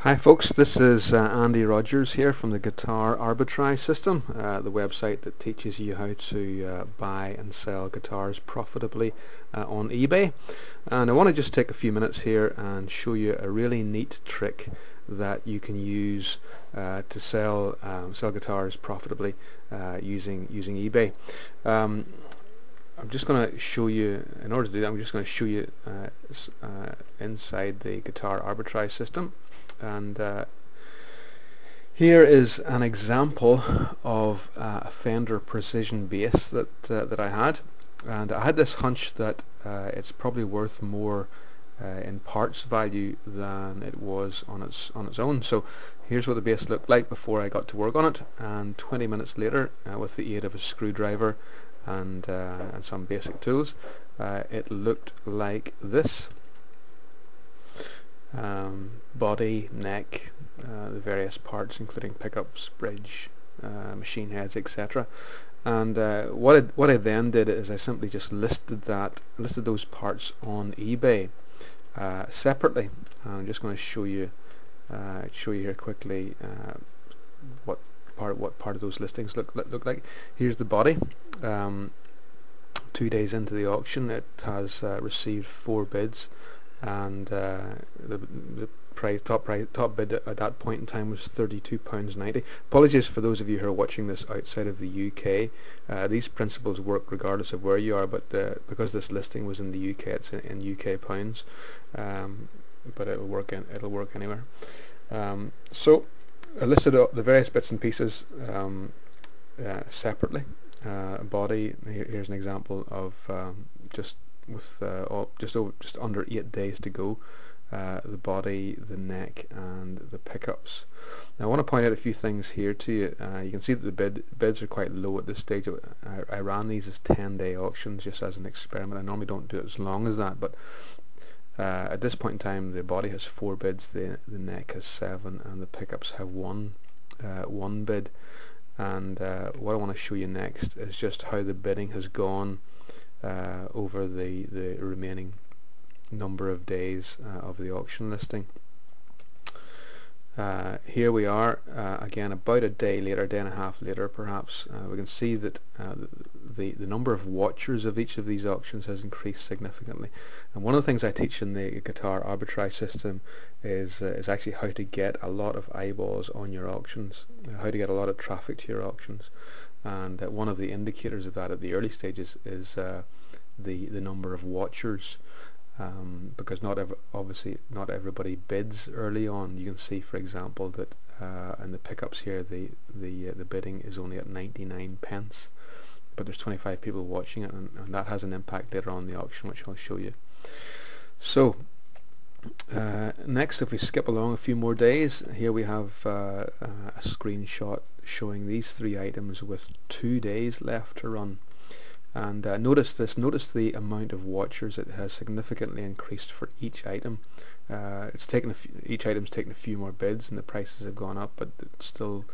Hi folks, this is Andy Rogers here from the Guitar Arbitrage System, the website that teaches you how to buy and sell guitars profitably on eBay. And I want to just take a few minutes here and show you a really neat trick that you can use to sell guitars profitably using eBay. I'm just going to show you, in order to do that, I'm just going to show you inside the Guitar Arbitrage System. And here is an example of a Fender Precision bass that I had, and I had this hunch that it's probably worth more in parts value than it was on its own. So here's what the bass looked like before I got to work on it, and 20 minutes later, with the aid of a screwdriver and some basic tools, it looked like this. Body, neck, the various parts including pickups, bridge, machine heads, etc. And what I then did is I simply just listed those parts on eBay separately. I'm just going to show you here quickly what part of those listings look like. Here's the body. 2 days into the auction, it has received 4 bids. And the top bid at that point in time was £32.90. Apologies for those of you who are watching this outside of the UK. These principles work regardless of where you are, but because this listing was in the UK, it's in UK pounds. But it'll work anywhere. So I listed the various bits and pieces separately. Body. Here's an example of just under 8 days to go. The body, the neck, and the pickups. Now I want to point out a few things here to you. You can see that the bids are quite low at this stage. I ran these as 10-day auctions just as an experiment. I normally don't do it as long as that, but at this point in time, the body has 4 bids, the neck has 7, and the pickups have one bid. And what I want to show you next is just how the bidding has gone over the remaining number of days of the auction listing. Here we are again about a day later, day and a half later perhaps. We can see that the number of watchers of each of these auctions has increased significantly, and one of the things I teach in the Guitar Arbitrage System is actually how to get a lot of eyeballs on your auctions, how to get a lot of traffic to your auctions. And one of the indicators of that at the early stages is the number of watchers, because obviously not everybody bids early on. You can see, for example, that in the pickups here, the bidding is only at 99 pence, but there's 25 people watching it, and that has an impact later on in the auction, which I'll show you. So next, if we skip along a few more days, here we have a screenshot showing these 3 items with 2 days left to run. And notice the amount of watchers. It has significantly increased for each item. Each item's taken a few more bids and the prices have gone up, but it's still,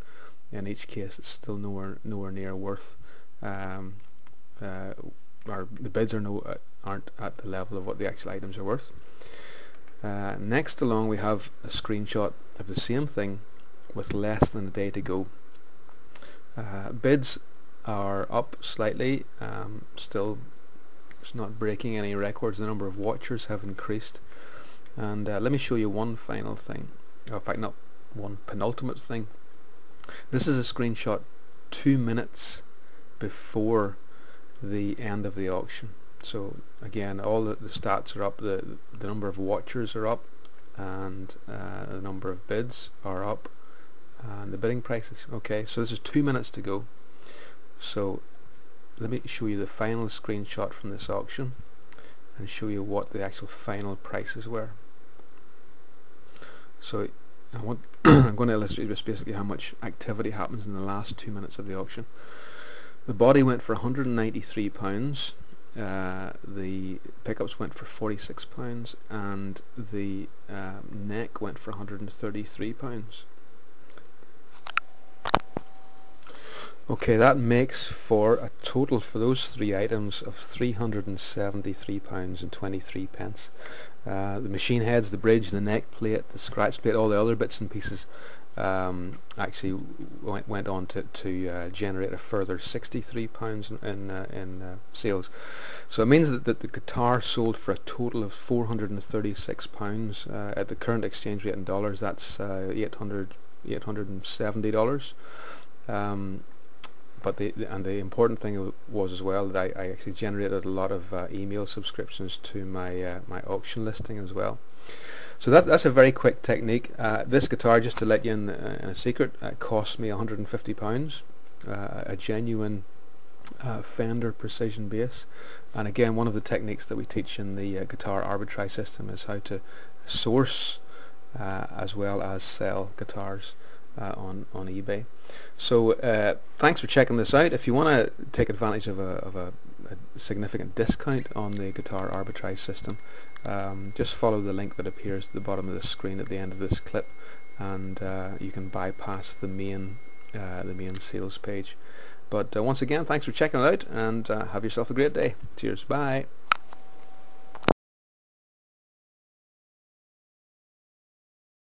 in each case, it's still nowhere near worth, or the bids aren't at the level of what the actual items are worth. Next along, we have a screenshot of the same thing with less than a day to go. Bids are up slightly, still it's not breaking any records. The number of watchers have increased, and let me show you one final thing, or in fact not one, penultimate thing. This is a screenshot 2 minutes before the end of the auction. So again, all the stats are up, the number of watchers are up, and the number of bids are up, and the bidding prices. Okay, so this is 2 minutes to go. So let me show you the final screenshot from this auction and show you what the actual final prices were. So I'm going to illustrate just basically how much activity happens in the last 2 minutes of the auction. The body went for £193, the pickups went for £46, and the neck went for £133. Okay, that makes for a total for those three items of £373.23. The machine heads, the bridge, the neck plate, the scratch plate, all the other bits and pieces actually went on to generate a further £63 in sales. So it means that the guitar sold for a total of £436 at the current exchange rate in dollars. That's $870. But the important thing was as well that I actually generated a lot of email subscriptions to my my auction listing as well. So that's a very quick technique. This guitar, just to let you in a secret, cost me £150. A genuine Fender precision bass. And again, one of the techniques that we teach in the guitar arbitrage system is how to source as well as sell guitars on eBay. So thanks for checking this out. If you want to take advantage of a significant discount on the guitar arbitrage system, just follow the link that appears at the bottom of the screen at the end of this clip, and you can bypass the main sales page. But once again, thanks for checking it out, and have yourself a great day. Cheers, bye.